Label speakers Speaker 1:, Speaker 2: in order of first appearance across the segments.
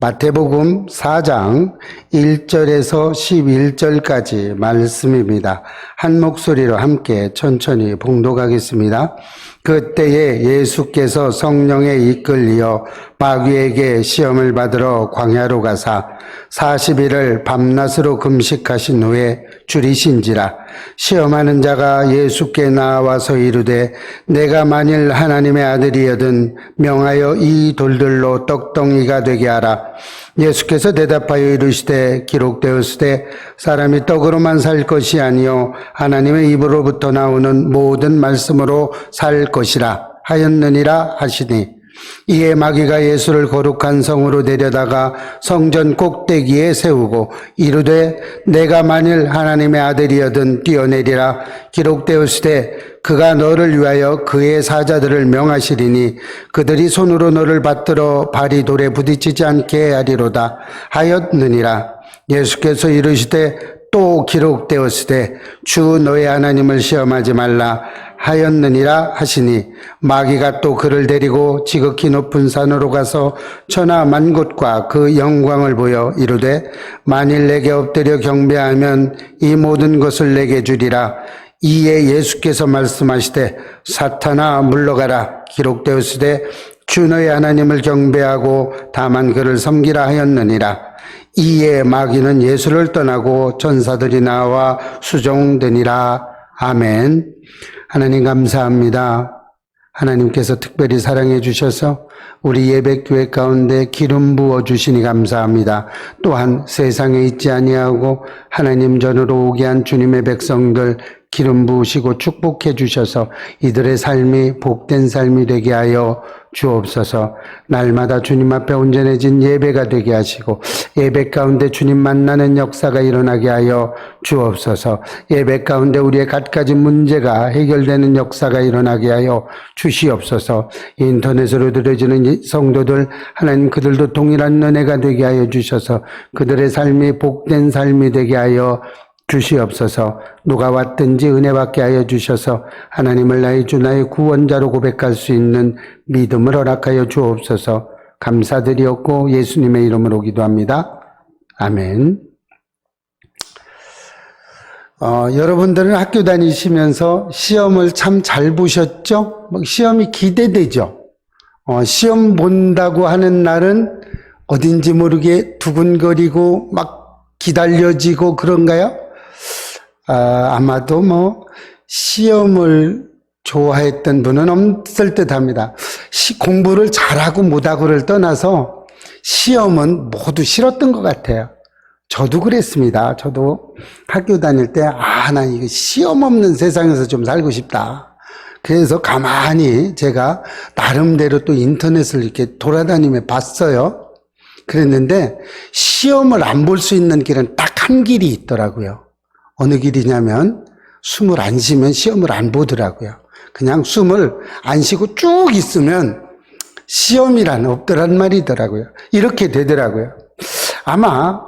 Speaker 1: 마태복음 4장 1절에서 11절까지 말씀입니다. 한 목소리로 함께 천천히 봉독하겠습니다. 그때에 예수께서 성령에 이끌리어 마귀에게 시험을 받으러 광야로 가사 40일을 밤낮으로 금식하신 후에 줄이신지라. 시험하는 자가 예수께 나와서 이르되 내가 만일 하나님의 아들이여든 명하여 이 돌들로 떡덩이가 되게 하라. 예수께서 대답하여 이르시되 기록되었으되 사람이 떡으로만 살 것이 아니요 하나님의 입으로부터 나오는 모든 말씀으로 살 것이라 하였느니라 하시니, 이에 마귀가 예수를 거룩한 성으로 데려다가 성전 꼭대기에 세우고 이르되 내가 만일 하나님의 아들이여든 뛰어내리라. 기록되었으되 그가 너를 위하여 그의 사자들을 명하시리니 그들이 손으로 너를 받들어 발이 돌에 부딪히지 않게 하리로다 하였느니라. 예수께서 이르시되 또 기록되었으되 주 너의 하나님을 시험하지 말라 하였느니라 하시니, 마귀가 또 그를 데리고 지극히 높은 산으로 가서 천하 만곳과 그 영광을 보여 이르되 만일 내게 엎드려 경배하면 이 모든 것을 내게 주리라. 이에 예수께서 말씀하시되 사탄아 물러가라. 기록되었으되 주 너의 하나님을 경배하고 다만 그를 섬기라 하였느니라. 이에 마귀는 예수를 떠나고 천사들이 나와 수종되니라. 아멘. 하나님 감사합니다. 하나님께서 특별히 사랑해 주셔서 우리 예배교회 가운데 기름 부어 주시니 감사합니다. 또한 세상에 있지 아니하고 하나님 전으로 오게 한 주님의 백성들 기름 부으시고 축복해 주셔서 이들의 삶이 복된 삶이 되게 하여 주옵소서. 날마다 주님 앞에 온전해진 예배가 되게 하시고 예배 가운데 주님 만나는 역사가 일어나게 하여 주옵소서. 예배 가운데 우리의 갖가지 문제가 해결되는 역사가 일어나게 하여 주시옵소서. 인터넷으로 들어지는 성도들 하나님 그들도 동일한 은혜가 되게 하여 주셔서 그들의 삶이 복된 삶이 되게 하여 주시옵소서. 누가 왔든지 은혜 받게 하여 주셔서 하나님을 나의 주 나의 구원자로 고백할 수 있는 믿음을 허락하여 주옵소서. 감사드리옵고 예수님의 이름으로 기도합니다. 아멘. 여러분들은 학교 다니시면서 시험을 참 잘 보셨죠? 시험이 기대되죠? 시험 본다고 하는 날은 어딘지 모르게 두근거리고 막 기다려지고 그런가요? 아마도 시험을 좋아했던 분은 없을 듯 합니다. 공부를 잘하고 못하고를 떠나서 시험은 모두 싫었던 것 같아요. 저도 그랬습니다. 저도 학교 다닐 때, 나 이거 시험 없는 세상에서 좀 살고 싶다. 그래서 가만히 제가 나름대로 또 인터넷을 이렇게 돌아다니며 봤어요. 그랬는데 시험을 안 볼 수 있는 길은 딱 한 길이 있더라고요. 어느 길이냐면 숨을 안 쉬면 시험을 안 보더라고요. 그냥 숨을 안 쉬고 쭉 있으면 시험이란 없더란 말이더라고요. 이렇게 되더라고요. 아마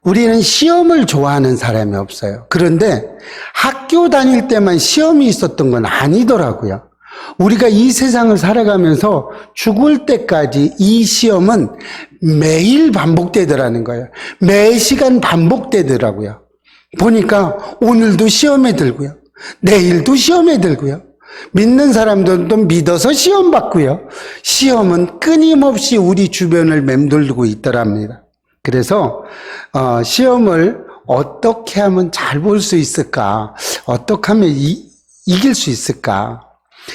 Speaker 1: 우리는 시험을 좋아하는 사람이 없어요. 그런데 학교 다닐 때만 시험이 있었던 건 아니더라고요. 우리가 이 세상을 살아가면서 죽을 때까지 이 시험은 매일 반복되더라는 거예요. 매 시간 반복되더라고요. 보니까 오늘도 시험에 들고요. 내일도 시험에 들고요. 믿는 사람들도 믿어서 시험 받고요. 시험은 끊임없이 우리 주변을 맴돌고 있더랍니다. 그래서 시험을 어떻게 하면 잘 볼 수 있을까? 어떻게 하면 이길 수 있을까?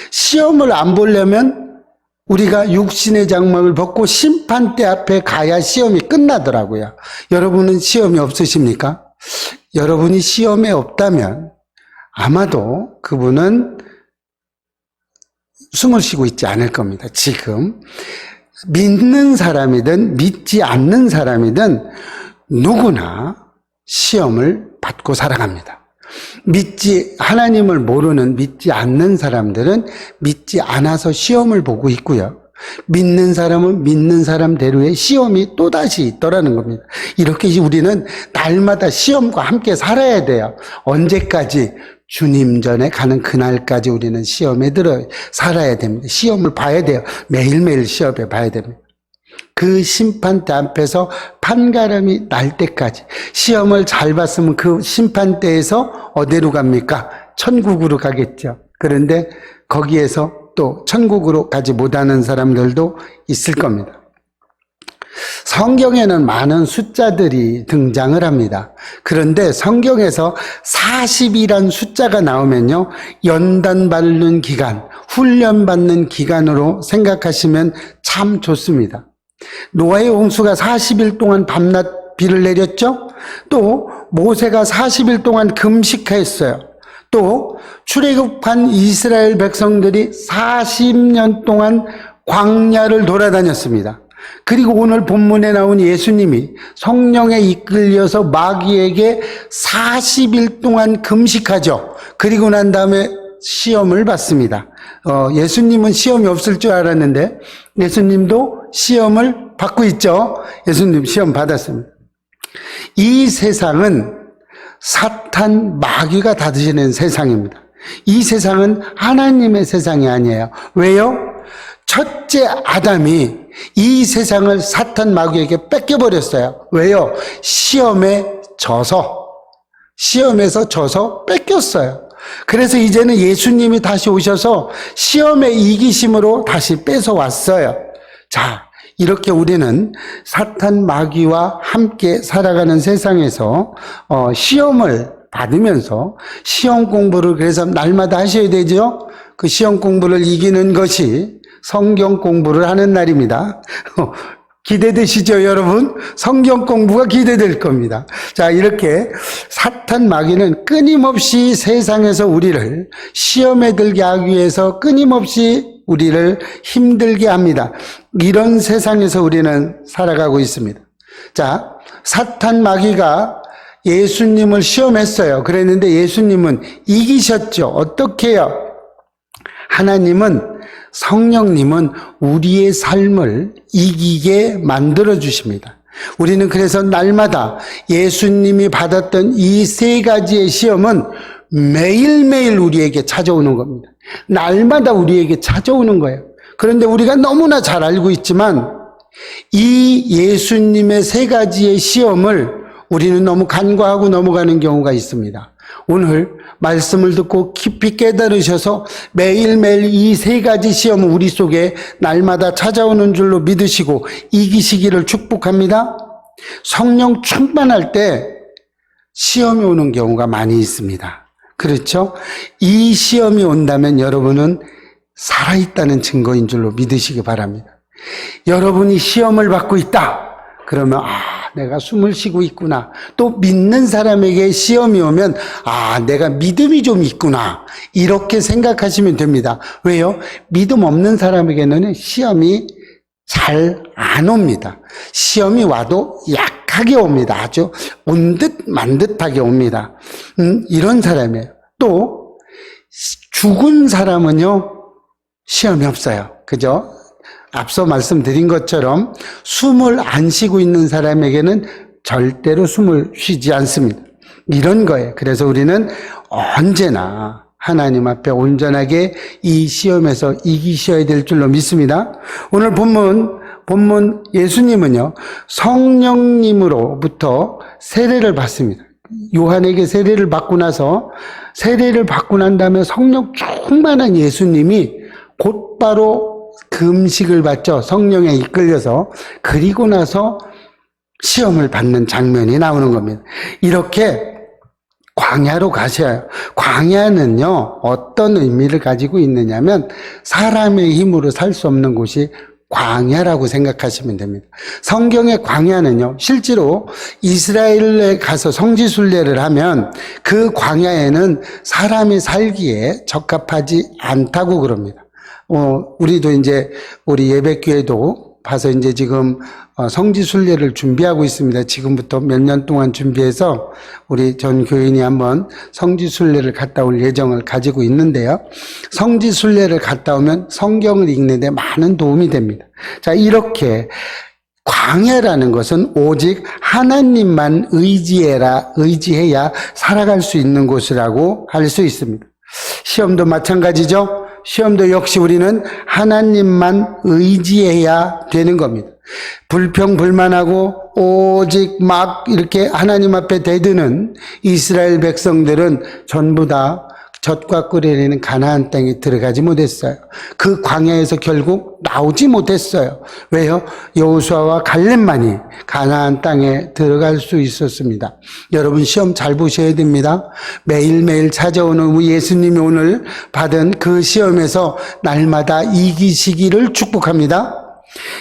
Speaker 1: 시험을 안 보려면 우리가 육신의 장막을 벗고 심판대 앞에 가야 시험이 끝나더라고요. 여러분은 시험이 없으십니까? 여러분이 시험에 없다면 아마도 그분은 숨을 쉬고 있지 않을 겁니다. 지금 믿는 사람이든 믿지 않는 사람이든 누구나 시험을 받고 살아갑니다. 하나님을 모르는 믿지 않는 사람들은 믿지 않아서 시험을 보고 있고요. 믿는 사람은 믿는 사람대로의 시험이 또다시 있더라는 겁니다. 이렇게 우리는 날마다 시험과 함께 살아야 돼요. 언제까지? 주님 전에 가는 그날까지 우리는 시험에 들어 살아야 됩니다. 시험을 봐야 돼요. 매일매일 시험에 봐야 됩니다. 그 심판대 앞에서 판가름이 날 때까지 시험을 잘 봤으면 그 심판대에서 어디로 갑니까? 천국으로 가겠죠. 그런데 거기에서 또 천국으로 가지 못하는 사람들도 있을 겁니다. 성경에는 많은 숫자들이 등장을 합니다. 그런데 성경에서 40이란 숫자가 나오면요, 연단 받는 기간, 훈련받는 기간으로 생각하시면 참 좋습니다. 노아의 홍수가 40일 동안 밤낮 비를 내렸죠? 또 모세가 40일 동안 금식했어요. 또 출애굽한 이스라엘 백성들이 40년 동안 광야를 돌아다녔습니다. 그리고 오늘 본문에 나온 예수님이 성령에 이끌려서 마귀에게 40일 동안 금식하죠. 그리고 난 다음에 시험을 받습니다. 예수님은 시험이 없을 줄 알았는데 예수님도 시험을 받고 있죠. 예수님 시험 받았습니다. 이 세상은 사탄 마귀가 다스리는 세상입니다. 이 세상은 하나님의 세상이 아니에요. 왜요? 첫째 아담이 이 세상을 사탄 마귀에게 뺏겨버렸어요. 왜요? 시험에서 져서 뺏겼어요. 그래서 이제는 예수님이 다시 오셔서 시험의 이기심으로 다시 뺏어왔어요. 자, 이렇게 우리는 사탄 마귀와 함께 살아가는 세상에서 시험을 받으면서 시험 공부를 그래서 날마다 하셔야 되죠. 그 시험 공부를 이기는 것이 성경 공부를 하는 날입니다. 기대되시죠, 여러분? 성경 공부가 기대될 겁니다. 자, 이렇게 사탄 마귀는 끊임없이 세상에서 우리를 시험에 들게 하기 위해서 끊임없이 우리를 힘들게 합니다. 이런 세상에서 우리는 살아가고 있습니다. 자, 사탄 마귀가 예수님을 시험했어요. 그랬는데 예수님은 이기셨죠. 어떻게요? 하나님은, 성령님은 우리의 삶을 이기게 만들어 주십니다. 우리는 그래서 날마다 예수님이 받았던 이 세 가지의 시험은 매일매일 우리에게 찾아오는 겁니다. 날마다 우리에게 찾아오는 거예요. 그런데 우리가 너무나 잘 알고 있지만 이 예수님의 세 가지의 시험을 우리는 너무 간과하고 넘어가는 경우가 있습니다. 오늘 말씀을 듣고 깊이 깨달으셔서 매일매일 이 세 가지 시험은 우리 속에 날마다 찾아오는 줄로 믿으시고 이기시기를 축복합니다. 성령 충만할 때 시험이 오는 경우가 많이 있습니다. 그렇죠? 이 시험이 온다면 여러분은 살아있다는 증거인 줄로 믿으시기 바랍니다. 여러분이 시험을 받고 있다. 그러면 내가 숨을 쉬고 있구나. 또 믿는 사람에게 시험이 오면 내가 믿음이 좀 있구나. 이렇게 생각하시면 됩니다. 왜요? 믿음 없는 사람에게는 시험이 잘 안 옵니다. 시험이 와도 약하게 옵니다. 아주 온 듯 만 듯하게 옵니다. 이런 사람이에요. 또 죽은 사람은요, 시험이 없어요. 그죠? 앞서 말씀드린 것처럼 숨을 안 쉬고 있는 사람에게는 절대로 숨을 쉬지 않습니다. 이런 거예요. 그래서 우리는 언제나 하나님 앞에 온전하게 이 시험에서 이기셔야 될 줄로 믿습니다. 오늘 본문 예수님은요, 성령님으로부터 세례를 받습니다. 요한에게 세례를 받고 난 다음에 성령 충만한 예수님이 곧바로 금식을 받죠. 성령에 이끌려서. 그리고 나서 시험을 받는 장면이 나오는 겁니다. 이렇게 광야로 가셔요. 광야는요, 어떤 의미를 가지고 있느냐면 사람의 힘으로 살 수 없는 곳이 광야라고 생각하시면 됩니다. 성경의 광야는요, 실제로 이스라엘에 가서 성지순례를 하면 그 광야에는 사람이 살기에 적합하지 않다고 그럽니다. 우리도 이제 우리 예배교회도 봐서 이제 지금 성지순례를 준비하고 있습니다. 지금부터 몇 년 동안 준비해서 우리 전 교인이 한번 성지순례를 갔다 올 예정을 가지고 있는데요. 성지순례를 갔다 오면 성경을 읽는데 많은 도움이 됩니다. 자, 이렇게 광야라는 것은 오직 하나님만 의지해야 살아갈 수 있는 곳이라고 할 수 있습니다. 시험도 마찬가지죠. 시험도 역시 우리는 하나님만 의지해야 되는 겁니다. 불평불만하고 오직 막 이렇게 하나님 앞에 대드는 이스라엘 백성들은 전부 다 젖과 꿀이 흐르는 가나안 땅에 들어가지 못했어요. 그 광야에서 결국 나오지 못했어요. 왜요? 여호수아와 갈렙만이 가나안 땅에 들어갈 수 있었습니다. 여러분 시험 잘 보셔야 됩니다. 매일매일 찾아오는 우리 예수님이 오늘 받은 그 시험에서 날마다 이기시기를 축복합니다.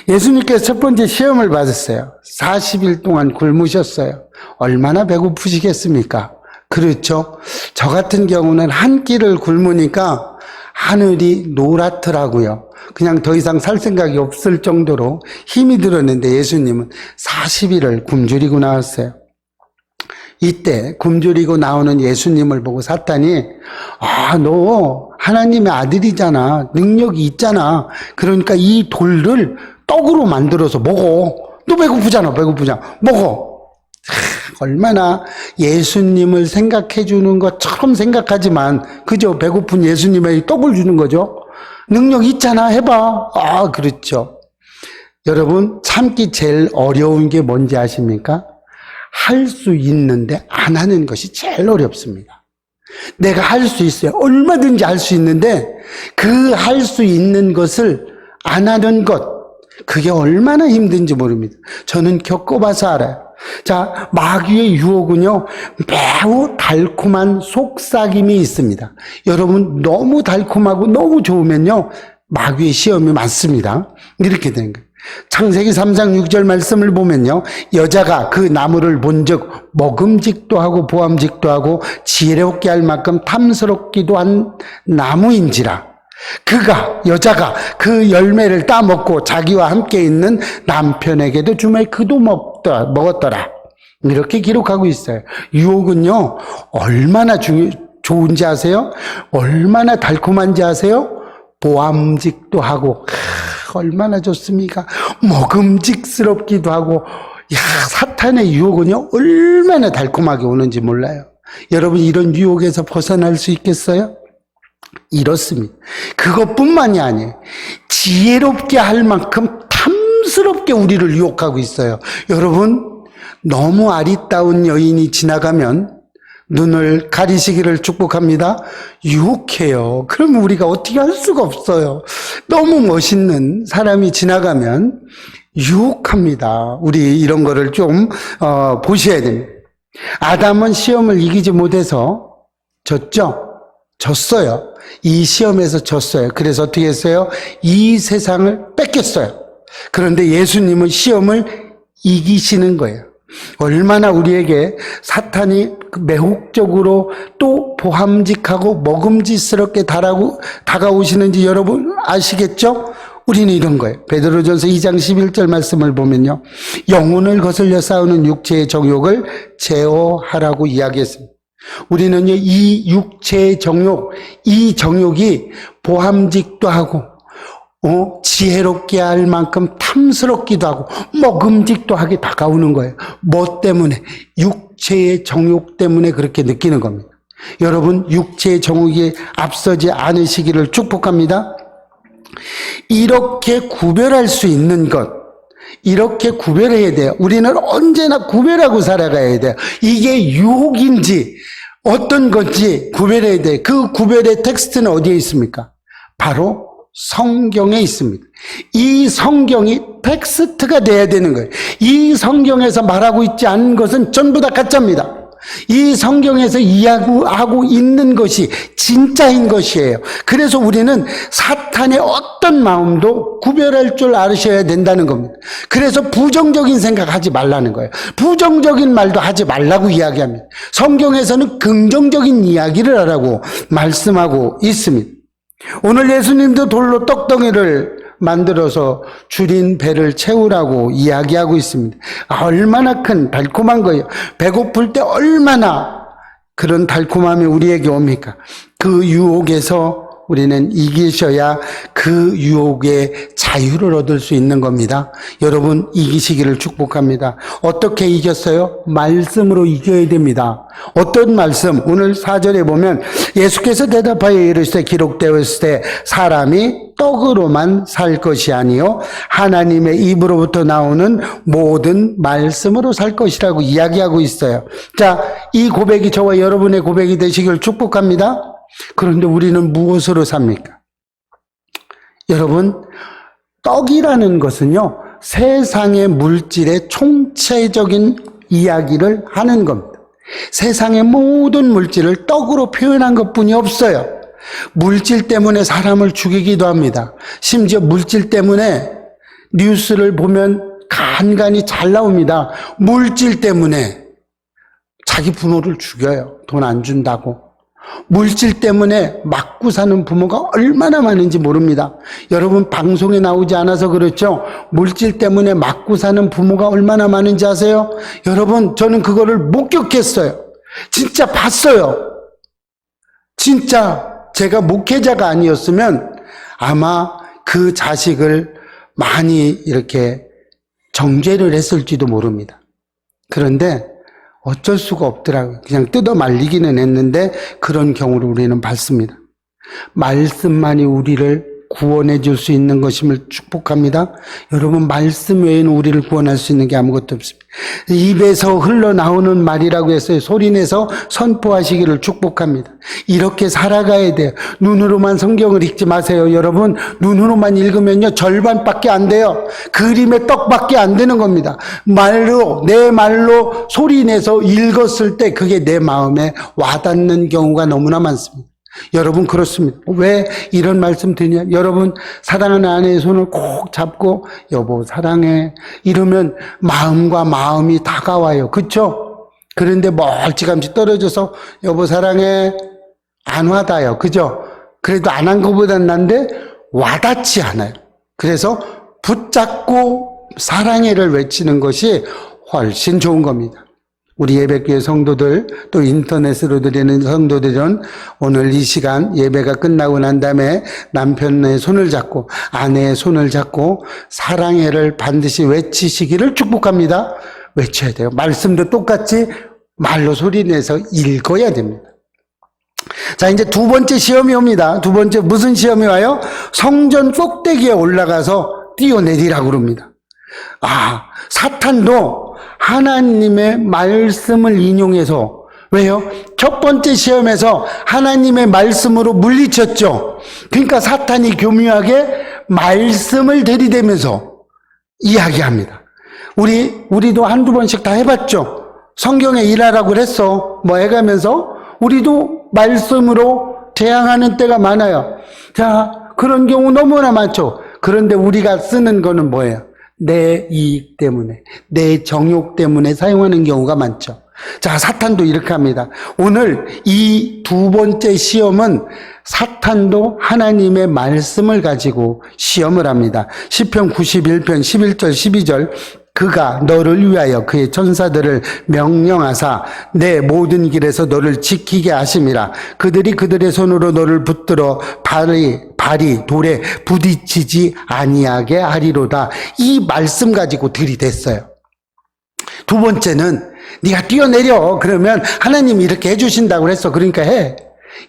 Speaker 1: 예수님께서 첫 번째 시험을 받았어요. 40일 동안 굶으셨어요. 얼마나 배고프시겠습니까? 그렇죠. 저 같은 경우는 한 끼를 굶으니까 하늘이 노랗더라고요. 그냥 더 이상 살 생각이 없을 정도로 힘이 들었는데 예수님은 40일을 굶주리고 나왔어요. 이때 굶주리고 나오는 예수님을 보고 사탄이 너 하나님의 아들이잖아. 능력이 있잖아. 그러니까 이 돌을 떡으로 만들어서 먹어. 너 배고프잖아. 먹어. 얼마나 예수님을 생각해 주는 것처럼 생각하지만 그저 배고픈 예수님에게 떡을 주는 거죠. 능력 있잖아. 해봐. 그렇죠. 여러분 참기 제일 어려운 게 뭔지 아십니까? 할 수 있는데 안 하는 것이 제일 어렵습니다. 내가 할 수 있어요. 얼마든지 할 수 있는데 그 할 수 있는 것을 안 하는 것, 그게 얼마나 힘든지 모릅니다. 저는 겪어봐서 알아요. 자, 마귀의 유혹은요, 매우 달콤한 속삭임이 있습니다. 여러분, 너무 달콤하고 너무 좋으면요, 마귀의 시험이 많습니다. 이렇게 되는 거예요. 창세기 3장 6절 말씀을 보면요, 여자가 그 나무를 본즉 먹음직도 하고 보암직도 하고 지혜롭게 할 만큼 탐스럽기도 한 나무인지라. 여자가 그 열매를 따먹고 자기와 함께 있는 남편에게도 주매 그도 먹었더라. 이렇게 기록하고 있어요. 유혹은요, 얼마나 좋은지 아세요? 얼마나 달콤한지 아세요? 보암직도 하고, 얼마나 좋습니까? 먹음직스럽기도 하고, 사탄의 유혹은요, 얼마나 달콤하게 오는지 몰라요. 여러분, 이런 유혹에서 벗어날 수 있겠어요? 이렇습니다. 그것뿐만이 아니에요. 지혜롭게 할 만큼 탐스럽게 우리를 유혹하고 있어요. 여러분, 너무 아리따운 여인이 지나가면 눈을 가리시기를 축복합니다. 유혹해요. 그러면 우리가 어떻게 할 수가 없어요. 너무 멋있는 사람이 지나가면 유혹합니다. 우리 이런 거를 좀 보셔야 됩니다. 아담은 시험을 이기지 못해서 졌어요. 이 시험에서 졌어요. 그래서 어떻게 했어요? 이 세상을 뺏겼어요. 그런데 예수님은 시험을 이기시는 거예요. 얼마나 우리에게 사탄이 매혹적으로 또 보함직하고 먹음직스럽게 다가오시는지 여러분 아시겠죠? 우리는 이런 거예요. 베드로전서 2장 11절 말씀을 보면요, 영혼을 거슬려 싸우는 육체의 정욕을 제어하라고 이야기했습니다. 우리는요, 이 육체의 정욕, 이 정욕이 보함직도 하고 지혜롭게 할 만큼 탐스럽기도 하고 먹음직도 하게 다가오는 거예요. 뭐 때문에? 육체의 정욕 때문에 그렇게 느끼는 겁니다. 여러분, 육체의 정욕이 앞서지 않으시기를 축복합니다. 이렇게 구별할 수 있는 것, 이렇게 구별해야 돼요. 우리는 언제나 구별하고 살아가야 돼요. 이게 유혹인지 어떤 건지 구별해야 돼요. 그 구별의 텍스트는 어디에 있습니까? 바로 성경에 있습니다. 이 성경이 텍스트가 돼야 되는 거예요. 이 성경에서 말하고 있지 않은 것은 전부 다 가짜입니다. 이 성경에서 이야기하고 있는 것이 진짜인 것이에요. 그래서 우리는 사탄의 어떤 마음도 구별할 줄 아셔야 된다는 겁니다. 그래서 부정적인 생각하지 말라는 거예요. 부정적인 말도 하지 말라고 이야기합니다. 성경에서는 긍정적인 이야기를 하라고 말씀하고 있습니다. 오늘 예수님도 돌로 떡덩이를 만들어서 줄인 배를 채우라고 이야기하고 있습니다. 얼마나 큰 달콤한 거예요. 배고플 때 얼마나 그런 달콤함이 우리에게 옵니까? 그 유혹에서 우리는 이기셔야 그 유혹의 자유를 얻을 수 있는 겁니다. 여러분 이기시기를 축복합니다. 어떻게 이겼어요? 말씀으로 이겨야 됩니다. 어떤 말씀? 오늘 4절에 보면 예수께서 대답하여 이르시되 기록되어 있을 때 사람이 떡으로만 살 것이 아니요 하나님의 입으로부터 나오는 모든 말씀으로 살 것이라고 이야기하고 있어요. 자, 이 고백이 저와 여러분의 고백이 되시길 축복합니다. 그런데 우리는 무엇으로 삽니까? 여러분, 떡이라는 것은요, 세상의 물질의 총체적인 이야기를 하는 겁니다. 세상의 모든 물질을 떡으로 표현한 것뿐이 없어요. 물질 때문에 사람을 죽이기도 합니다. 심지어 물질 때문에 뉴스를 보면 간간히 잘 나옵니다. 물질 때문에 자기 부모를 죽여요. 돈 안 준다고. 물질 때문에 맞고 사는 부모가 얼마나 많은지 모릅니다. 여러분 방송에 나오지 않아서 그렇죠. 물질 때문에 맞고 사는 부모가 얼마나 많은지 아세요? 여러분 저는 그거를 목격했어요. 진짜 봤어요. 진짜 제가 목회자가 아니었으면 아마 그 자식을 많이 이렇게 정죄를 했을지도 모릅니다. 그런데 어쩔 수가 없더라고요. 그냥 뜯어 말리기는 했는데 그런 경우를 우리는 봤습니다. 말씀만이 우리를 구원해 줄 수 있는 것임을 축복합니다. 여러분 말씀 외에는 우리를 구원할 수 있는 게 아무것도 없습니다. 입에서 흘러나오는 말이라고 해서 소리내서 선포하시기를 축복합니다. 이렇게 살아가야 돼요. 눈으로만 성경을 읽지 마세요. 여러분 눈으로만 읽으면요 절반밖에 안 돼요. 그림의 떡밖에 안 되는 겁니다. 말로 내 말로 소리내서 읽었을 때 그게 내 마음에 와닿는 경우가 너무나 많습니다. 여러분 그렇습니다. 왜 이런 말씀 드냐? 여러분 사랑하는 아내의 손을 꼭 잡고 여보 사랑해 이러면 마음과 마음이 다가와요. 그렇죠? 그런데 멀찌감치 떨어져서 여보 사랑해 안 와닿아요. 그죠? 그래도 안 한 것보단 난데 와닿지 않아요. 그래서 붙잡고 사랑해를 외치는 것이 훨씬 좋은 겁니다. 우리 예배교회 성도들 또 인터넷으로 드리는 성도들은 오늘 이 시간 예배가 끝나고 난 다음에 남편의 손을 잡고 아내의 손을 잡고 사랑해를 반드시 외치시기를 축복합니다. 외쳐야 돼요. 말씀도 똑같이 말로 소리내서 읽어야 됩니다. 자, 이제 두 번째 시험이 옵니다. 두 번째 무슨 시험이 와요? 성전 꼭대기에 올라가서 뛰어내리라고 그럽니다. 아, 사탄도 하나님의 말씀을 인용해서 왜요? 첫 번째 시험에서 하나님의 말씀으로 물리쳤죠. 그러니까 사탄이 교묘하게 말씀을 들이대면서 이야기합니다. 우리도 한두 번씩 다 해봤죠. 성경에 일하라고 그랬어. 뭐 해가면서 우리도 말씀으로 대항하는 때가 많아요. 자, 그런 경우 너무나 많죠. 그런데 우리가 쓰는 거는 뭐예요? 내 이익 때문에, 내 정욕 때문에 사용하는 경우가 많죠. 자, 사탄도 이렇게 합니다. 오늘 이 두 번째 시험은 사탄도 하나님의 말씀을 가지고 시험을 합니다. 시편 91편 11절 12절 그가 너를 위하여 그의 천사들을 명령하사 내 모든 길에서 너를 지키게 하심이라. 그들이 그들의 손으로 너를 붙들어 발이 돌에 부딪히지 아니하게 하리로다. 이 말씀 가지고 들이댔어요. 두 번째는 네가 뛰어내려. 그러면 하나님이 이렇게 해주신다고 그랬어. 그러니까 해.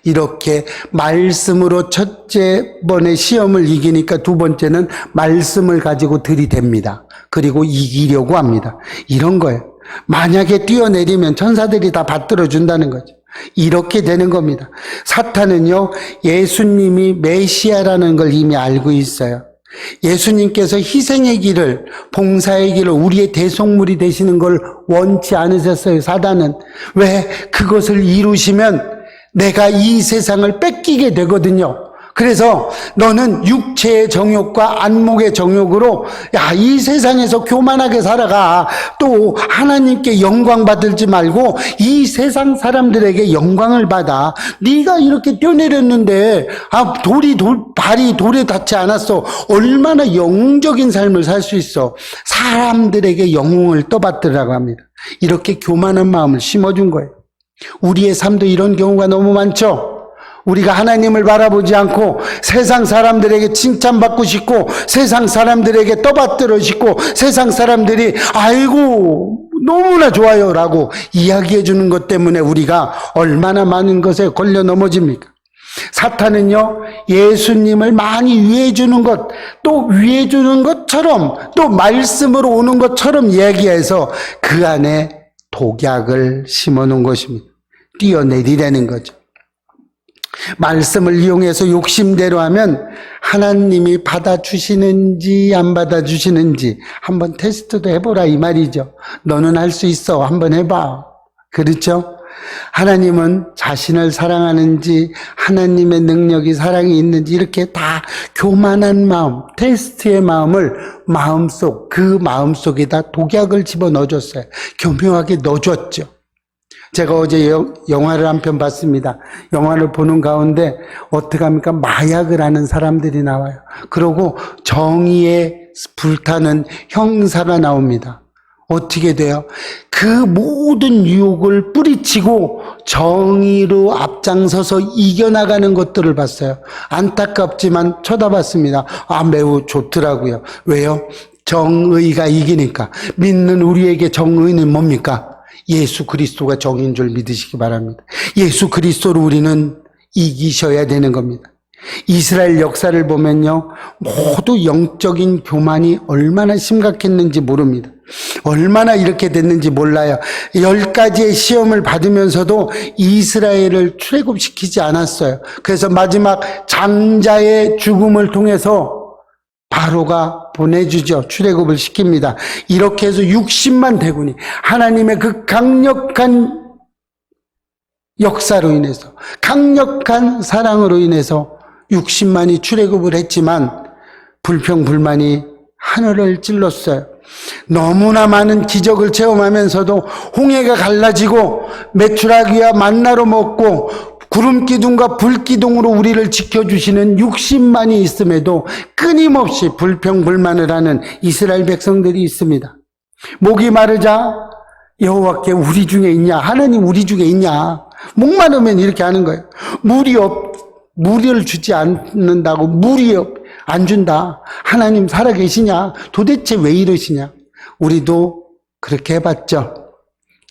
Speaker 1: 이렇게 말씀으로 첫째 번의 시험을 이기니까 두 번째는 말씀을 가지고 들이댑니다. 그리고 이기려고 합니다. 이런 거예요. 만약에 뛰어내리면 천사들이 다 받들어 준다는 거죠. 이렇게 되는 겁니다. 사탄은요, 예수님이 메시아라는 걸 이미 알고 있어요. 예수님께서 희생의 길을, 봉사의 길을, 우리의 대속물이 되시는 걸 원치 않으셨어요. 사단은. 왜? 그것을 이루시면 내가 이 세상을 뺏기게 되거든요. 그래서 너는 육체의 정욕과 안목의 정욕으로 이 세상에서 교만하게 살아가. 또 하나님께 영광 받을지 말고 이 세상 사람들에게 영광을 받아. 네가 이렇게 뛰어내렸는데 발이 돌에 닿지 않았어. 얼마나 영웅적인 삶을 살 수 있어. 사람들에게 영웅을 떠받들라고 합니다. 이렇게 교만한 마음을 심어준 거예요. 우리의 삶도 이런 경우가 너무 많죠. 우리가 하나님을 바라보지 않고 세상 사람들에게 칭찬받고 싶고 세상 사람들에게 떠받들어 싶고 세상 사람들이 아이고 너무나 좋아요 라고 이야기해 주는 것 때문에 우리가 얼마나 많은 것에 걸려 넘어집니까? 사탄은요, 예수님을 많이 위해 주는 것, 또 위해 주는 것처럼, 또 말씀으로 오는 것처럼 얘기해서 그 안에 독약을 심어 놓은 것입니다. 뛰어내리라는 거죠. 말씀을 이용해서 욕심대로 하면 하나님이 받아주시는지 안 받아주시는지 한번 테스트도 해보라 이 말이죠. 너는 할 수 있어. 한번 해봐. 그렇죠? 하나님은 자신을 사랑하는지 하나님의 능력이 사랑이 있는지 이렇게 다 교만한 마음, 테스트의 마음을 그 마음속에다 독약을 집어넣어줬어요. 교묘하게 넣어줬죠. 제가 어제 영화를 한 편 봤습니다. 영화를 보는 가운데 어떻게 합니까? 마약을 하는 사람들이 나와요. 그리고 정의에 불타는 형사가 나옵니다. 어떻게 돼요? 그 모든 유혹을 뿌리치고 정의로 앞장서서 이겨나가는 것들을 봤어요. 안타깝지만 쳐다봤습니다. 매우 좋더라고요. 왜요? 정의가 이기니까. 믿는 우리에게 정의는 뭡니까? 예수 그리스도가 정의인 줄 믿으시기 바랍니다. 예수 그리스도로 우리는 이기셔야 되는 겁니다. 이스라엘 역사를 보면요, 모두 영적인 교만이 얼마나 심각했는지 모릅니다. 얼마나 이렇게 됐는지 몰라요. 10가지의 시험을 받으면서도 이스라엘을 출애굽시키지 않았어요. 그래서 마지막 장자의 죽음을 통해서 바로가 보내주죠. 출애굽을 시킵니다. 이렇게 해서 60만 대군이 하나님의 그 강력한 역사로 인해서, 강력한 사랑으로 인해서 60만이 출애굽을 했지만 불평불만이 하늘을 찔렀어요. 너무나 많은 기적을 체험하면서도 홍해가 갈라지고 메추라기와 만나로 먹고 구름 기둥과 불 기둥으로 우리를 지켜주시는 60만이 있음에도 끊임없이 불평불만을 하는 이스라엘 백성들이 있습니다. 목이 마르자 여호와께 우리 중에 있냐? 하나님 우리 중에 있냐? 목마르면 이렇게 하는 거예요. 물을 주지 않는다고 물이 안 준다. 하나님 살아계시냐? 도대체 왜 이러시냐? 우리도 그렇게 해봤죠.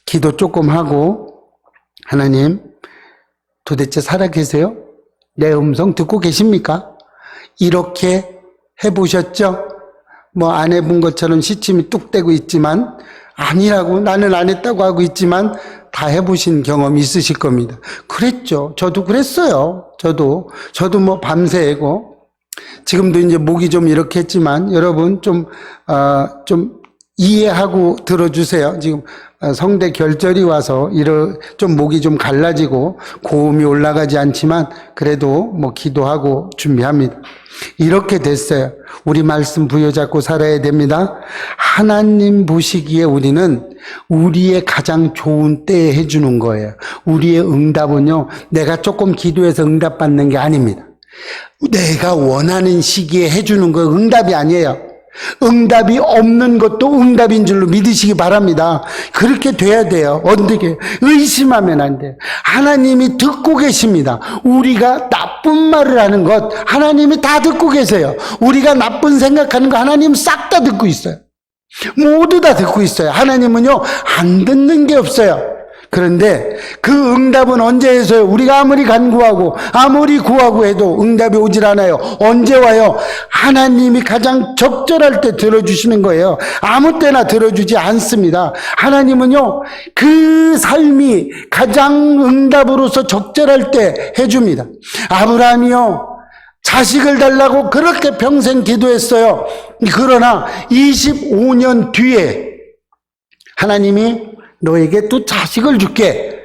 Speaker 1: 기도 조금 하고 하나님 도대체 살아계세요? 내 음성 듣고 계십니까? 이렇게 해보셨죠? 안 해본 것처럼 시침이 뚝 떼고 있지만 아니라고 나는 안 했다고 하고 있지만 다 해보신 경험 있으실 겁니다. 그랬죠. 저도 그랬어요. 저도 밤새고 지금도 이제 목이 좀 이렇게 했지만 여러분 좀 이해하고 들어주세요. 지금 성대 결절이 와서 좀 목이 좀 갈라지고 고음이 올라가지 않지만 그래도 기도하고 준비합니다. 이렇게 됐어요. 우리 말씀 부여잡고 살아야 됩니다. 하나님 보시기에 우리는 우리의 가장 좋은 때에 해주는 거예요. 우리의 응답은요, 내가 조금 기도해서 응답받는 게 아닙니다. 내가 원하는 시기에 해주는 거 응답이 아니에요. 응답이 없는 것도 응답인 줄로 믿으시기 바랍니다. 그렇게 돼야 돼요. 어떻게? 의심하면 안 돼요. 하나님이 듣고 계십니다. 우리가 나쁜 말을 하는 것 하나님이 다 듣고 계세요. 우리가 나쁜 생각하는 거 하나님 싹 다 듣고 있어요. 모두 다 듣고 있어요. 하나님은요 안 듣는 게 없어요. 그런데 그 응답은 언제 해서요? 우리가 아무리 간구하고 아무리 구하고 해도 응답이 오질 않아요. 언제 와요? 하나님이 가장 적절할 때 들어주시는 거예요. 아무 때나 들어주지 않습니다. 하나님은요 그 삶이 가장 응답으로서 적절할 때 해줍니다. 아브라함이요 자식을 달라고 그렇게 평생 기도했어요. 그러나 25년 뒤에 하나님이 너에게 또 자식을 줄게.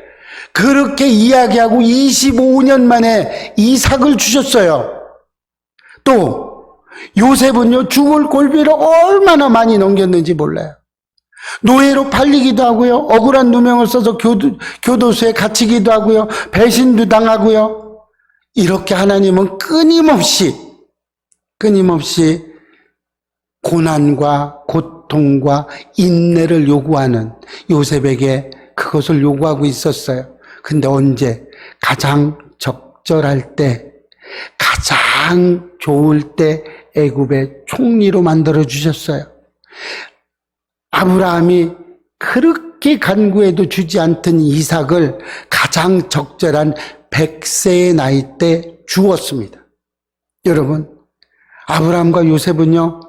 Speaker 1: 그렇게 이야기하고 25년 만에 이삭을 주셨어요. 또 요셉은요 죽을 골비를 얼마나 많이 넘겼는지 몰라요. 노예로 팔리기도 하고요. 억울한 누명을 써서 교도소에 갇히기도 하고요. 배신도 당하고요. 이렇게 하나님은 끊임없이 고난과 고통과 인내를 요구하는 요셉에게 그것을 요구하고 있었어요. 근데 언제? 가장 적절할 때, 가장 좋을 때 애굽의 총리로 만들어 주셨어요. 아브라함이 그렇게 간구해도 주지 않던 이삭을 가장 적절한 100세의 나이 때 주었습니다. 여러분, 아브라함과 요셉은요,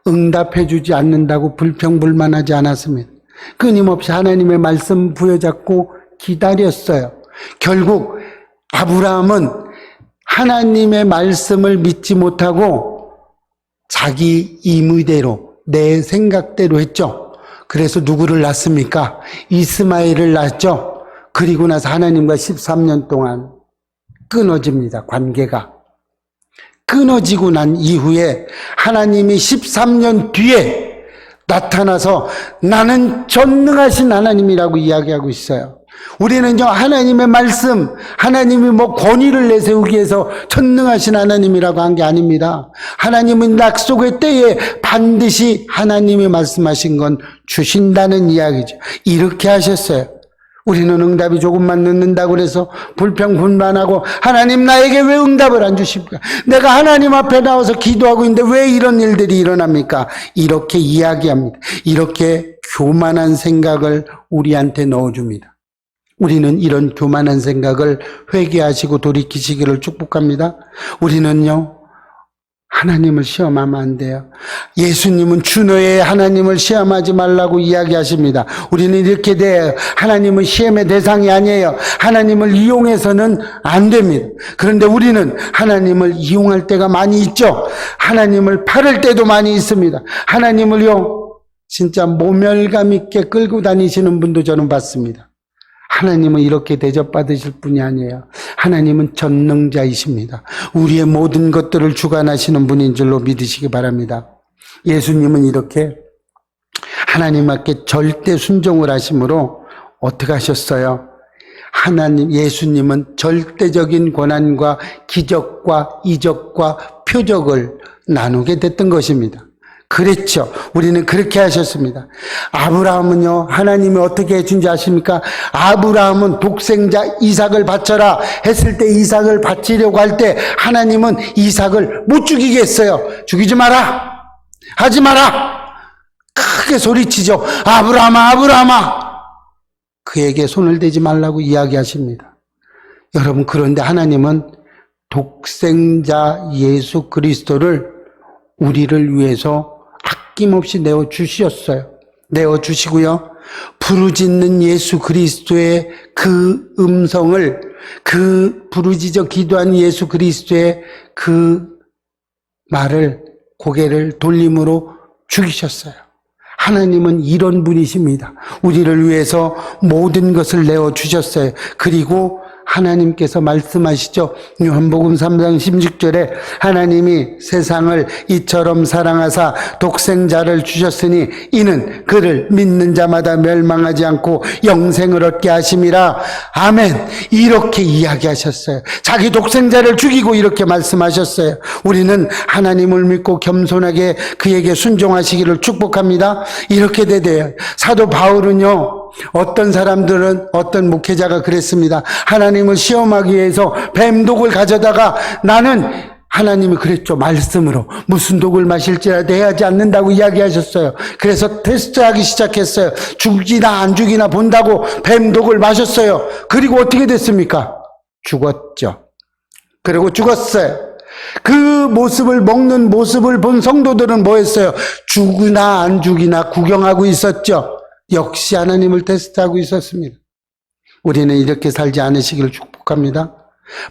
Speaker 1: 응답해 주지 않는다고 불평불만하지 않았습니다. 끊임없이 하나님의 말씀 부여잡고 기다렸어요. 결국 아브라함은 하나님의 말씀을 믿지 못하고 자기 임의대로, 내 생각대로 했죠. 그래서 누구를 낳습니까? 이스마엘을 낳았죠. 그리고 나서 하나님과 13년 동안 끊어집니다. 관계가. 끊어지고 난 이후에 하나님이 13년 뒤에 나타나서 나는 전능하신 하나님이라고 이야기하고 있어요. 우리는요, 하나님의 말씀, 하나님이 권위를 내세우기 위해서 전능하신 하나님이라고 한 게 아닙니다. 하나님은 약속의 때에 반드시 하나님이 말씀하신 건 주신다는 이야기죠. 이렇게 하셨어요. 우리는 응답이 조금만 늦는다고 그래서 불평불만하고, 하나님 나에게 왜 응답을 안 주십니까? 내가 하나님 앞에 나와서 기도하고 있는데 왜 이런 일들이 일어납니까? 이렇게 이야기합니다. 이렇게 교만한 생각을 우리한테 넣어줍니다. 우리는 이런 교만한 생각을 회개하시고 돌이키시기를 축복합니다. 우리는요, 하나님을 시험하면 안 돼요. 예수님은 주너의 하나님을 시험하지 말라고 이야기하십니다. 우리는 이렇게 돼요. 하나님은 시험의 대상이 아니에요. 하나님을 이용해서는 안 됩니다. 그런데 우리는 하나님을 이용할 때가 많이 있죠. 하나님을 팔을 때도 많이 있습니다. 하나님을요, 진짜 모멸감 있게 끌고 다니시는 분도 저는 봤습니다. 하나님은 이렇게 대접받으실 분이 아니에요. 하나님은 전능자이십니다. 우리의 모든 것들을 주관하시는 분인 줄로 믿으시기 바랍니다. 예수님은 이렇게 하나님 앞에 절대 순종을 하심으로 어떻게 하셨어요? 예수님은 절대적인 권한과 기적과 이적과 표적을 나누게 됐던 것입니다. 그랬죠. 우리는 그렇게 하셨습니다. 아브라함은요, 하나님이 어떻게 해준지 아십니까? 아브라함은 독생자 이삭을 바쳐라 했을 때, 이삭을 바치려고 할 때 하나님은 이삭을 못 죽이게 했어요. 죽이지 마라, 하지 마라, 크게 소리치죠. 아브라함아, 아브라함아, 그에게 손을 대지 말라고 이야기하십니다. 여러분, 그런데 하나님은 독생자 예수 그리스도를 우리를 위해서 아낌없이 내어주셨어요. 내어주시고요, 부르짖는 예수 그리스도의 그 음성을, 그 부르짖어 기도한 예수 그리스도의 그 말을, 고개를 돌림으로 죽이셨어요. 하나님은 이런 분이십니다. 우리를 위해서 모든 것을 내어주셨어요. 그리고 하나님께서 말씀하시죠. 요한복음 3장 16절에 하나님이 세상을 이처럼 사랑하사 독생자를 주셨으니 이는 그를 믿는 자마다 멸망하지 않고 영생을 얻게 하심이라. 아멘. 이렇게 이야기하셨어요. 자기 독생자를 죽이고 이렇게 말씀하셨어요. 우리는 하나님을 믿고 겸손하게 그에게 순종하시기를 축복합니다. 이렇게 돼요. 사도 바울은요, 어떤 사람들은, 어떤 목회자가 그랬습니다. 하나님을 시험하기 위해서 뱀독을 가져다가, 나는 하나님이 그랬죠. 말씀으로 무슨 독을 마실지라도 해야지 않는다고 이야기하셨어요. 그래서 테스트하기 시작했어요. 죽이나 안 죽이나 본다고 뱀독을 마셨어요. 그리고 어떻게 됐습니까? 죽었죠. 그리고 죽었어요. 그 모습을, 먹는 모습을 본 성도들은 뭐 했어요? 죽으나 안 죽이나 구경하고 있었죠. 역시 하나님을 테스트하고 있었습니다. 우리는 이렇게 살지 않으시기를 축복합니다.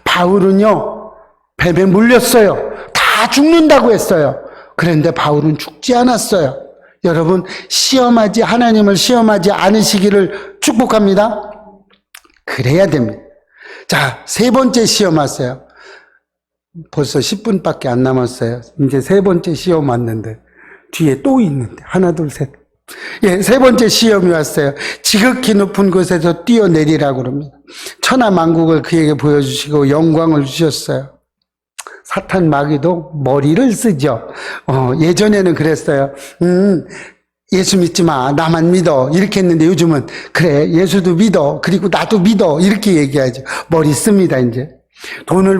Speaker 1: 바울은요, 뱀에 물렸어요. 다 죽는다고 했어요. 그런데 바울은 죽지 않았어요. 여러분, 하나님을 시험하지 않으시기를 축복합니다. 그래야 됩니다. 자, 세 번째 시험하세요. 벌써 10분밖에 안 남았어요. 이제 세 번째 시험 왔는데, 뒤에 또 있는데, 하나, 둘, 셋. 예, 세 번째 시험이 왔어요. 지극히 높은 곳에서 뛰어내리라고 그럽니다. 천하만국을 그에게 보여주시고 영광을 주셨어요. 사탄 마귀도 머리를 쓰죠. 예전에는 그랬어요. 예수 믿지 마, 나만 믿어, 이렇게 했는데 요즘은 그래, 예수도 믿어, 그리고 나도 믿어, 이렇게 얘기하죠. 머리 씁니다. 이제 돈을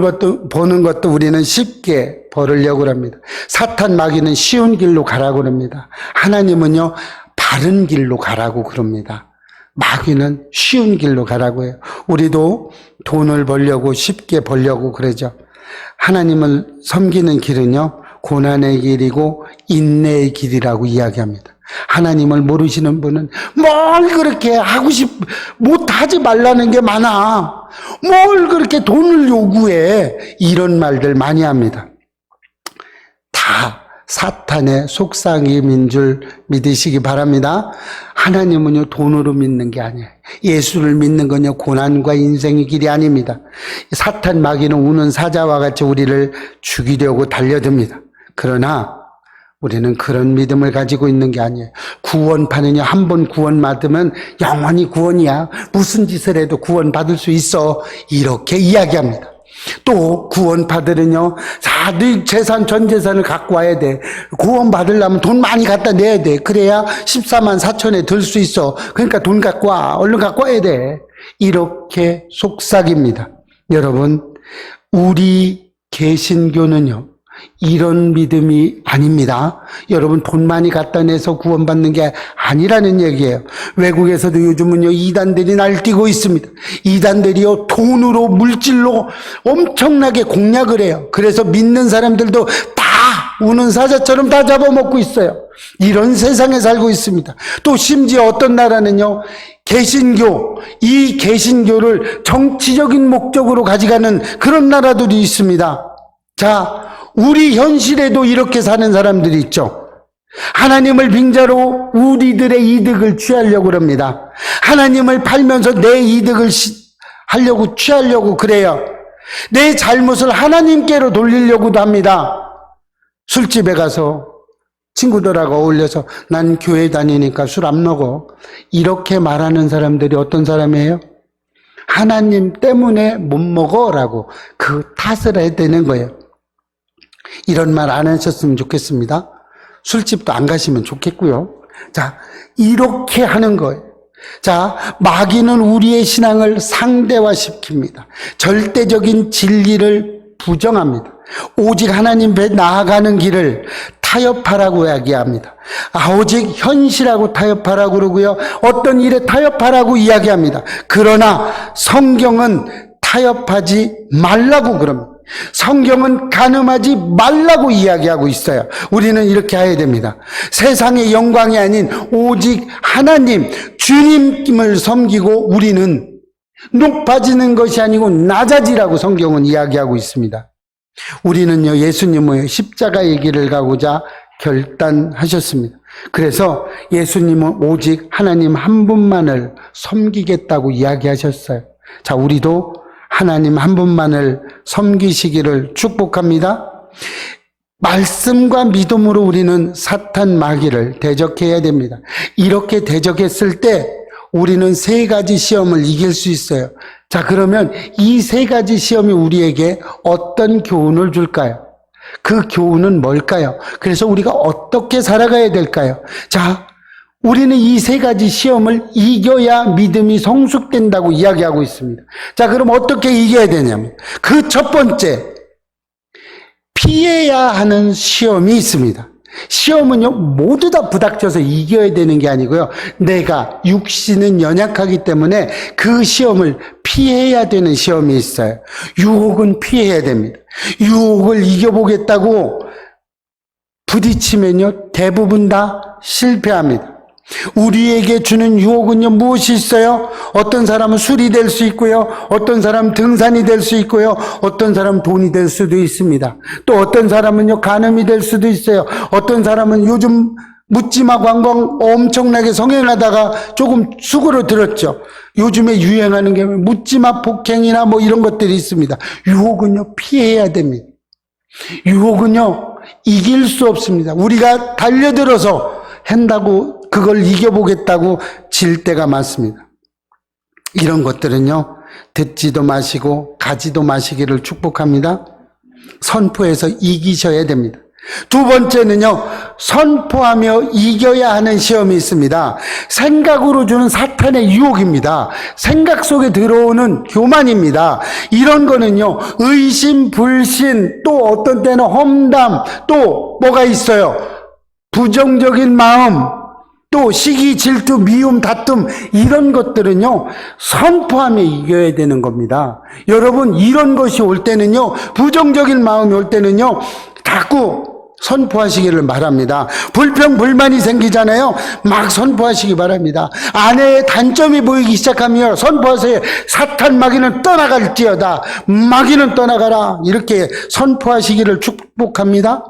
Speaker 1: 버는 것도 우리는 쉽게 벌으려고 합니다. 사탄 마귀는 쉬운 길로 가라고 합니다. 하나님은요, 바른 길로 가라고 그럽니다. 마귀는 쉬운 길로 가라고 해요. 우리도 돈을 벌려고 쉽게 벌려고 그러죠. 하나님을 섬기는 길은요, 고난의 길이고 인내의 길이라고 이야기합니다. 하나님을 모르시는 분은 뭘 그렇게 못하지 말라는 게 많아. 뭘 그렇게 돈을 요구해. 이런 말들 많이 합니다. 다 사탄의 속삭임인 줄 믿으시기 바랍니다. 하나님은요, 돈으로 믿는 게 아니에요. 예수를 믿는 건요, 고난과 인생의 길이 아닙니다. 사탄 마귀는 우는 사자와 같이 우리를 죽이려고 달려듭니다. 그러나 우리는 그런 믿음을 가지고 있는 게 아니에요. 구원파는요, 한 번 구원 받으면 영원히 구원이야. 무슨 짓을 해도 구원 받을 수 있어. 이렇게 이야기합니다. 또 구원파들은요, 네 재산, 전 재산을 갖고 와야 돼. 구원 받으려면 돈 많이 갖다 내야 돼. 그래야 14만 4천에 들 수 있어. 그러니까 돈 갖고 와. 얼른 갖고 와야 돼. 이렇게 속삭입니다. 여러분, 우리 개신교는요, 이런 믿음이 아닙니다. 여러분, 돈 많이 갖다 내서 구원받는 게 아니라는 얘기예요. 외국에서도 요즘은요, 이단들이 날뛰고 있습니다. 이단들이요, 돈으로, 물질로 엄청나게 공략을 해요. 그래서 믿는 사람들도 다 우는 사자처럼 다 잡아먹고 있어요. 이런 세상에 살고 있습니다. 또 심지어 어떤 나라는요, 이 개신교를 정치적인 목적으로 가져가는 그런 나라들이 있습니다. 자, 우리 현실에도 이렇게 사는 사람들이 있죠. 하나님을 빙자로 우리들의 이득을 취하려고 합니다. 하나님을 팔면서 내 이득을 취하려고 그래요. 내 잘못을 하나님께로 돌리려고도 합니다. 술집에 가서 친구들하고 어울려서 난 교회 다니니까 술 안 먹어. 이렇게 말하는 사람들이 어떤 사람이에요? 하나님 때문에 못 먹어라고 그 탓을 해야 되는 거예요. 이런 말 안 하셨으면 좋겠습니다. 술집도 안 가시면 좋겠고요. 자, 이렇게 하는 거예요. 자, 마귀는 우리의 신앙을 상대화시킵니다. 절대적인 진리를 부정합니다. 오직 하나님 배 나아가는 길을 타협하라고 이야기합니다. 오직 현실하고 타협하라고 그러고요. 어떤 일에 타협하라고 이야기합니다. 그러나 성경은 타협하지 말라고 그럽니다. 성경은 간음하지 말라고 이야기하고 있어요. 우리는 이렇게 해야 됩니다. 세상의 영광이 아닌 오직 하나님, 주님을 섬기고 우리는 높아지는 것이 아니고 낮아지라고 성경은 이야기하고 있습니다. 우리는요, 예수님의 십자가의 길을 가고자 결단하셨습니다. 그래서 예수님은 오직 하나님 한 분만을 섬기겠다고 이야기하셨어요. 자, 우리도 하나님 한 분만을 섬기시기를 축복합니다. 말씀과 믿음으로 우리는 사탄 마귀를 대적해야 됩니다. 이렇게 대적했을 때 우리는 세 가지 시험을 이길 수 있어요. 자, 그러면 이 세 가지 시험이 우리에게 어떤 교훈을 줄까요? 그 교훈은 뭘까요? 그래서 우리가 어떻게 살아가야 될까요? 자, 우리는 이 세 가지 시험을 이겨야 믿음이 성숙된다고 이야기하고 있습니다. 자, 그럼 어떻게 이겨야 되냐면, 그 첫 번째, 피해야 하는 시험이 있습니다. 시험은요, 모두 다 부닥쳐서 이겨야 되는 게 아니고요. 내가 육신은 연약하기 때문에 그 시험을 피해야 되는 시험이 있어요. 유혹은 피해야 됩니다. 유혹을 이겨보겠다고 부딪히면요, 대부분 다 실패합니다. 우리에게 주는 유혹은요, 무엇이 있어요? 어떤 사람은 술이 될 수 있고요, 어떤 사람은 등산이 될 수 있고요, 어떤 사람은 돈이 될 수도 있습니다. 또 어떤 사람은요, 간음이 될 수도 있어요. 어떤 사람은 요즘 묻지마 관광 엄청나게 성행하다가 조금 수그러들었죠. 요즘에 유행하는 게 묻지마 폭행이나 뭐 이런 것들이 있습니다. 유혹은요, 피해야 됩니다. 유혹은요, 이길 수 없습니다. 우리가 달려들어서 한다고 그걸 이겨보겠다고 질 때가 많습니다. 이런 것들은요, 듣지도 마시고 가지도 마시기를 축복합니다. 선포해서 이기셔야 됩니다. 두 번째는요, 선포하며 이겨야 하는 시험이 있습니다. 생각으로 주는 사탄의 유혹입니다. 생각 속에 들어오는 교만입니다. 이런 거는요, 의심, 불신, 또 어떤 때는 험담, 또 뭐가 있어요? 부정적인 마음, 또 시기, 질투, 미움, 다툼, 이런 것들은요, 선포하며 이겨야 되는 겁니다. 여러분, 이런 것이 올 때는요, 부정적인 마음이 올 때는요, 자꾸 선포하시기를 바랍니다. 불평, 불만이 생기잖아요. 막 선포하시기 바랍니다. 아내의 단점이 보이기 시작하며 선포하세요. 사탄 마귀는 떠나갈지어다. 마귀는 떠나가라. 이렇게 선포하시기를 축복합니다.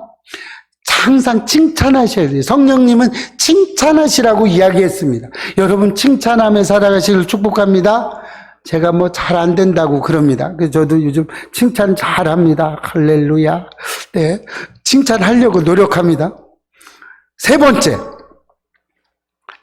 Speaker 1: 항상 칭찬하셔야 돼요. 성령님은 칭찬하시라고 이야기했습니다. 여러분 칭찬하며 살아가시기를 축복합니다. 제가 뭐 잘 안 된다고 그럽니다. 그래서 저도 요즘 칭찬 잘합니다. 할렐루야. 네, 칭찬하려고 노력합니다. 세 번째,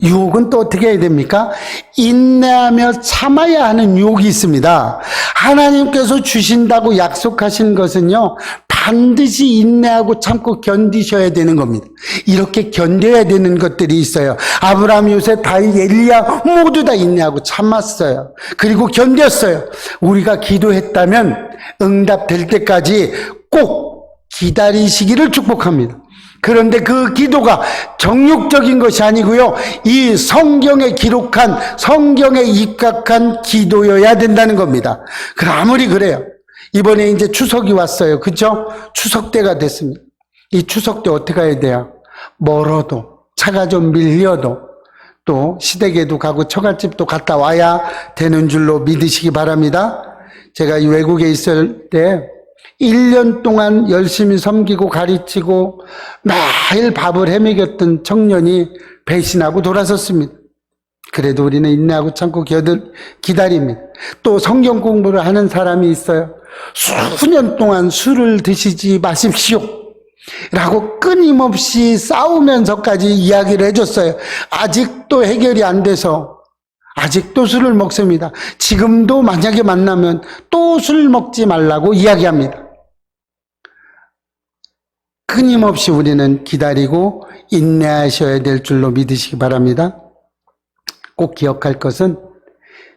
Speaker 1: 유혹은 또 어떻게 해야 됩니까? 인내하며 참아야 하는 유혹이 있습니다. 하나님께서 주신다고 약속하신 것은요, 반드시 인내하고 참고 견디셔야 되는 겁니다. 이렇게 견뎌야 되는 것들이 있어요. 아브라함, 요셉, 다윗, 엘리야 모두 다 인내하고 참았어요. 그리고 견뎠어요. 우리가 기도했다면 응답될 때까지 꼭 기다리시기를 축복합니다. 그런데 그 기도가 정욕적인 것이 아니고요, 이 성경에 기록한, 성경에 입각한 기도여야 된다는 겁니다. 아무리 그래요. 이번에 이제 추석이 왔어요. 그죠? 추석 때가 됐습니다. 이 추석 때 어떻게 해야 돼요? 멀어도, 차가 좀 밀려도, 또 시댁에도 가고 처갓집도 갔다 와야 되는 줄로 믿으시기 바랍니다. 제가 이 외국에 있을 때 1년 동안 열심히 섬기고 가르치고 매일 밥을 해먹였던 청년이 배신하고 돌아섰습니다. 그래도 우리는 인내하고 참고 기다립니다. 또 성경 공부를 하는 사람이 있어요. 수년 동안 술을 드시지 마십시오 라고 끊임없이 싸우면서까지 이야기를 해줬어요. 아직도 해결이 안 돼서 아직도 술을 먹습니다. 지금도 만약에 만나면 또 술 먹지 말라고 이야기합니다. 끊임없이 우리는 기다리고 인내하셔야 될 줄로 믿으시기 바랍니다. 꼭 기억할 것은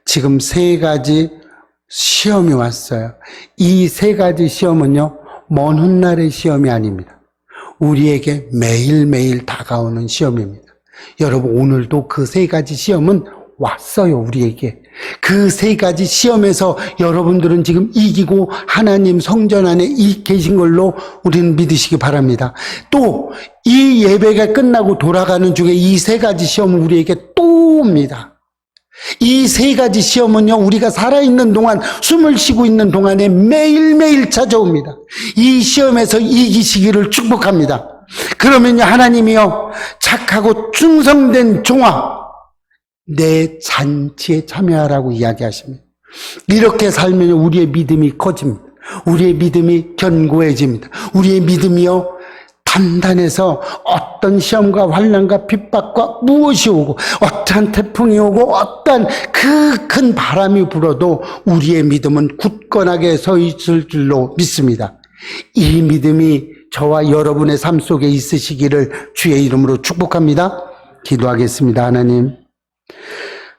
Speaker 1: 지금 세 가지 시험이 왔어요. 이 세 가지 시험은요, 먼 훗날의 시험이 아닙니다. 우리에게 매일매일 다가오는 시험입니다. 여러분, 오늘도 그 세 가지 시험은 왔어요, 우리에게. 그 세 가지 시험에서 여러분들은 지금 이기고 하나님 성전 안에 계신 걸로 우리는 믿으시기 바랍니다. 또 이 예배가 끝나고 돌아가는 중에 이 세 가지 시험은 우리에게 또 옵니다. 이 세 가지 시험은요, 우리가 살아있는 동안, 숨을 쉬고 있는 동안에 매일매일 찾아옵니다. 이 시험에서 이기시기를 축복합니다. 그러면요, 하나님이요, 착하고 충성된 종아, 내 잔치에 참여하라고 이야기하십니다. 이렇게 살면 우리의 믿음이 커집니다. 우리의 믿음이 견고해집니다. 우리의 믿음이요, 단단해서 어떤 시험과 환난과 핍박과 무엇이 오고 어떠한 태풍이 오고 어떠한 그 큰 바람이 불어도 우리의 믿음은 굳건하게 서 있을 줄로 믿습니다. 이 믿음이 저와 여러분의 삶 속에 있으시기를 주의 이름으로 축복합니다. 기도하겠습니다.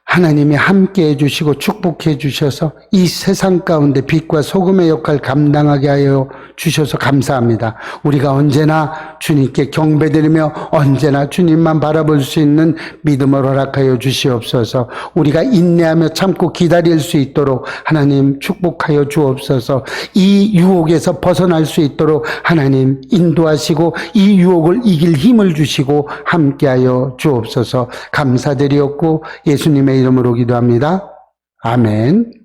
Speaker 1: 하나님이 함께 해주시고 축복해 주셔서 이 세상 가운데 빛과 소금의 역할 감당하게 하여 주셔서 감사합니다. 우리가 언제나 주님께 경배드리며 언제나 주님만 바라볼 수 있는 믿음을 허락하여 주시옵소서. 우리가 인내하며 참고 기다릴 수 있도록 하나님 축복하여 주옵소서. 이 유혹에서 벗어날 수 있도록 하나님 인도하시고 이 유혹을 이길 힘을 주시고 함께하여 주옵소서. 감사드리옵고 예수님의 이름으로 기도합니다. 아멘.